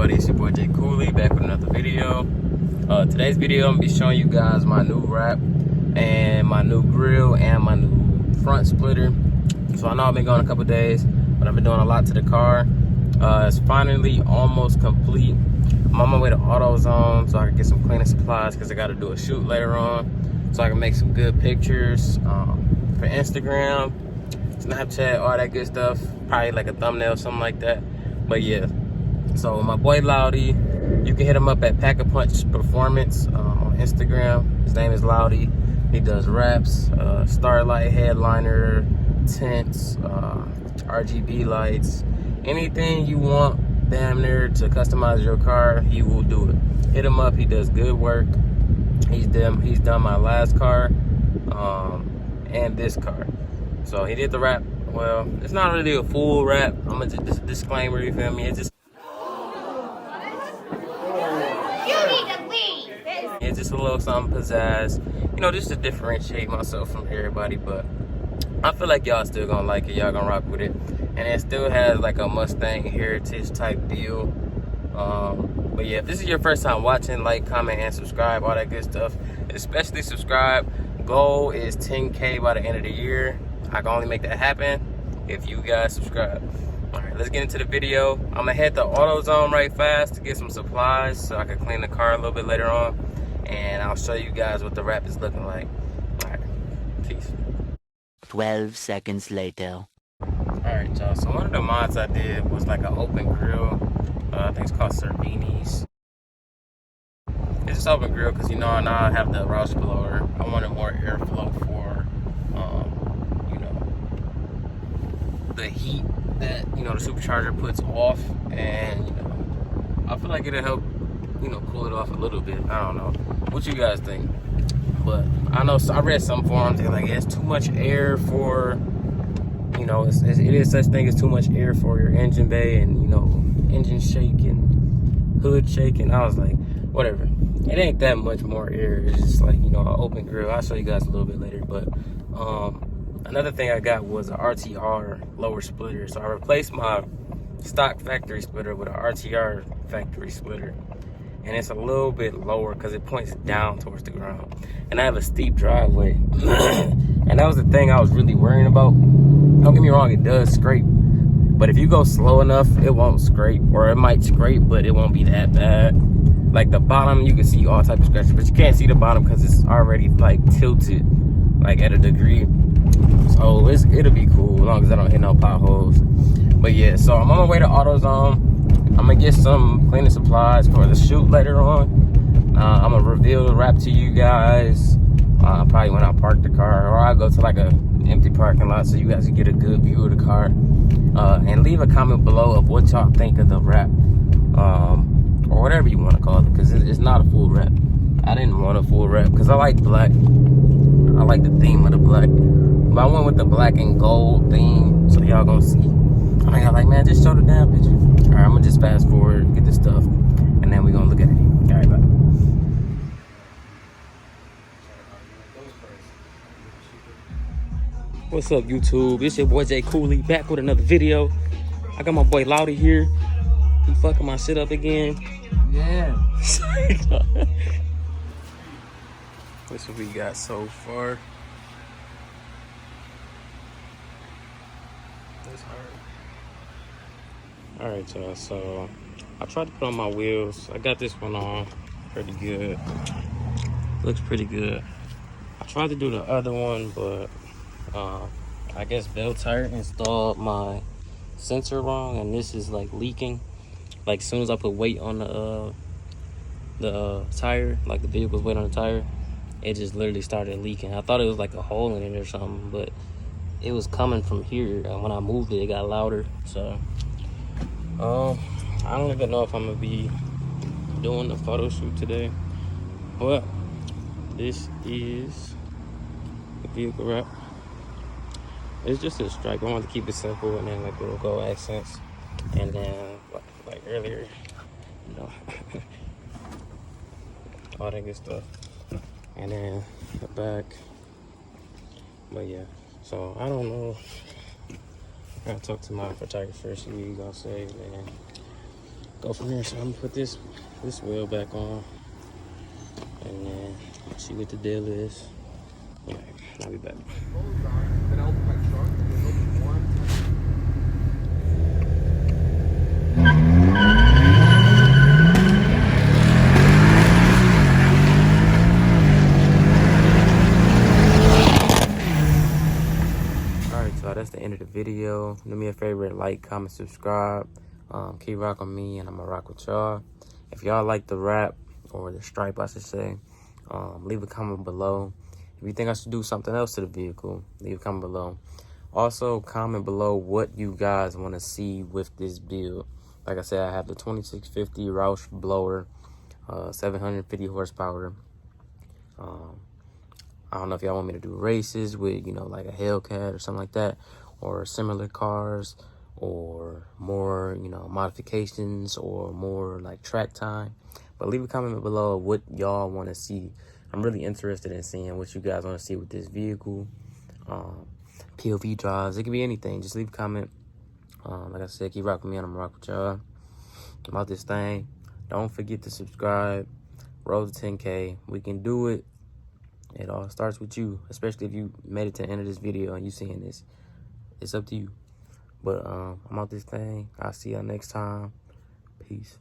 everybody, it's your boy j.koolii back with another video. Today's video I'm gonna be showing you guys my new wrap and my new grill and my new front splitter. So I know I've been gone a couple days, but I've been doing a lot to the car. It's finally almost complete. I'm on my way to AutoZone so I can get some cleaning supplies because I got to do a shoot later on, so I can make some good pictures for Instagram, Snapchat, all that good stuff. Probably like a thumbnail, something like that. But yeah, so my boy Loudy, you can hit him up at Pack-a-Punch Performance on Instagram. His name is Loudy. He does wraps, starlight, headliner, tents, RGB lights, anything you want damn near to customize your car, he will do it. Hit him up, he does good work. He's done my last car and this car. So he did the wrap. Well, it's not really a full wrap. I'm gonna just disclaimer, you feel me? It's just it's just a little something pizzazz, you know, just to differentiate myself from everybody. But I feel like y'all still gonna like it, y'all gonna rock with it, and it still has like a Mustang heritage type deal. But yeah, if this is your first time watching, like, comment, and subscribe, all that good stuff. Especially subscribe. Goal is 10K by the end of the year. I can only make that happen if you guys subscribe. All right, let's get into the video. I'm gonna head to AutoZone right fast to get some supplies so I can clean the car a little bit later on, and I'll show you guys what the wrap is looking like. All right, peace. 12 seconds later. All right, y'all, so one of the mods I did was like an open grill. I think it's called Cervini's. It's just open grill because, you know, now I have the Roush blower. I wanted more airflow for, you know, the heat that, you know, the supercharger puts off. And, you know, I feel like it'll help, you know, cool it off a little bit. I don't know. What you guys think? But I know, so I read some forums, they're like, it's too much air for, you know, it is such thing as too much air for your engine bay and, you know, engine shake and hood shake. And I was like, whatever. It ain't that much more air. It's just like, you know, an open grill. I'll show you guys a little bit later. But another thing I got was an RTR lower splitter. So I replaced my stock factory splitter with an RTR factory splitter. And it's a little bit lower because it points down towards the ground. And I have a steep driveway. And that was the thing I was really worrying about. Don't get me wrong, it does scrape. But if you go slow enough, it won't scrape. Or it might scrape, but it won't be that bad. Like the bottom, you can see all types of scratches, but you can't see the bottom because it's already like tilted, like at a degree. So it'll be cool as long as I don't hit no potholes. But yeah, so I'm on my way to AutoZone. I'm gonna get some cleaning supplies for the shoot later on. I'm gonna reveal the wrap to you guys. Probably when I park the car, or I'll go to like a empty parking lot so you guys can get a good view of the car. And leave a comment below of what y'all think of the wrap. Or whatever you want to call it, because it's not a full wrap. I didn't want a full wrap because I like black. I like the theme of the black. But I went with the black and gold theme, so y'all gonna see. I got like, man, just show the damn picture. All right, I'm gonna just fast forward, get this stuff, and then we're gonna look at it. All right, bye. What's up, YouTube? It's your boy j.koolii back with another video. I got my boy Loudy here. He fucking my shit up again. Yeah. That's what we got so far. That's hard. Alright, y'all. So I tried to put on my wheels. I got this one on pretty good. Looks pretty good. I tried to do the other one, but I guess Bell Tire installed my sensor wrong, and this is like leaking. Like as soon as I put weight on the tire, like the vehicle's weight on the tire, it just literally started leaking. I thought it was like a hole in it or something, but it was coming from here. And when I moved it, it got louder. So I don't even know if I'm gonna be doing the photo shoot today, but this is the vehicle wrap. It's just a stripe. I wanted to keep it simple, and then like little gold accents, and then like earlier, you know, all that good stuff. And then the back. But yeah, so I don't know. I gotta talk to my photographer, see what he's gonna say, man. go from there. So I'm gonna put this wheel back on, and then see what the deal is. All right, I'll be back. Alright, so that's the end of the video. Do me a favor, like, comment, subscribe. Keep rocking with me, and I'm gonna rock with y'all. If y'all like the wrap, or the stripe, I should say, leave a comment below. If you think I should do something else to the vehicle, leave a comment below. Also, comment below what you guys want to see with this build. Like I said, I have the 2650 Roush blower, 750 horsepower. I don't know if y'all want me to do races with, you know, like a Hellcat or something like that, or similar cars, or more, you know, modifications, or more like track time. But leave a comment below what y'all want to see. I'm really interested in seeing what you guys want to see with this vehicle. POV drives, it could be anything. Just leave a comment. Like I said, keep rocking me, and I'm rock with y'all about this thing. Don't forget to subscribe. Roll to 10K. We can do it. It all starts with you, especially if you made it to the end of this video and you seeing this. It's up to you. But I'm out this thing. I'll see y'all next time. Peace.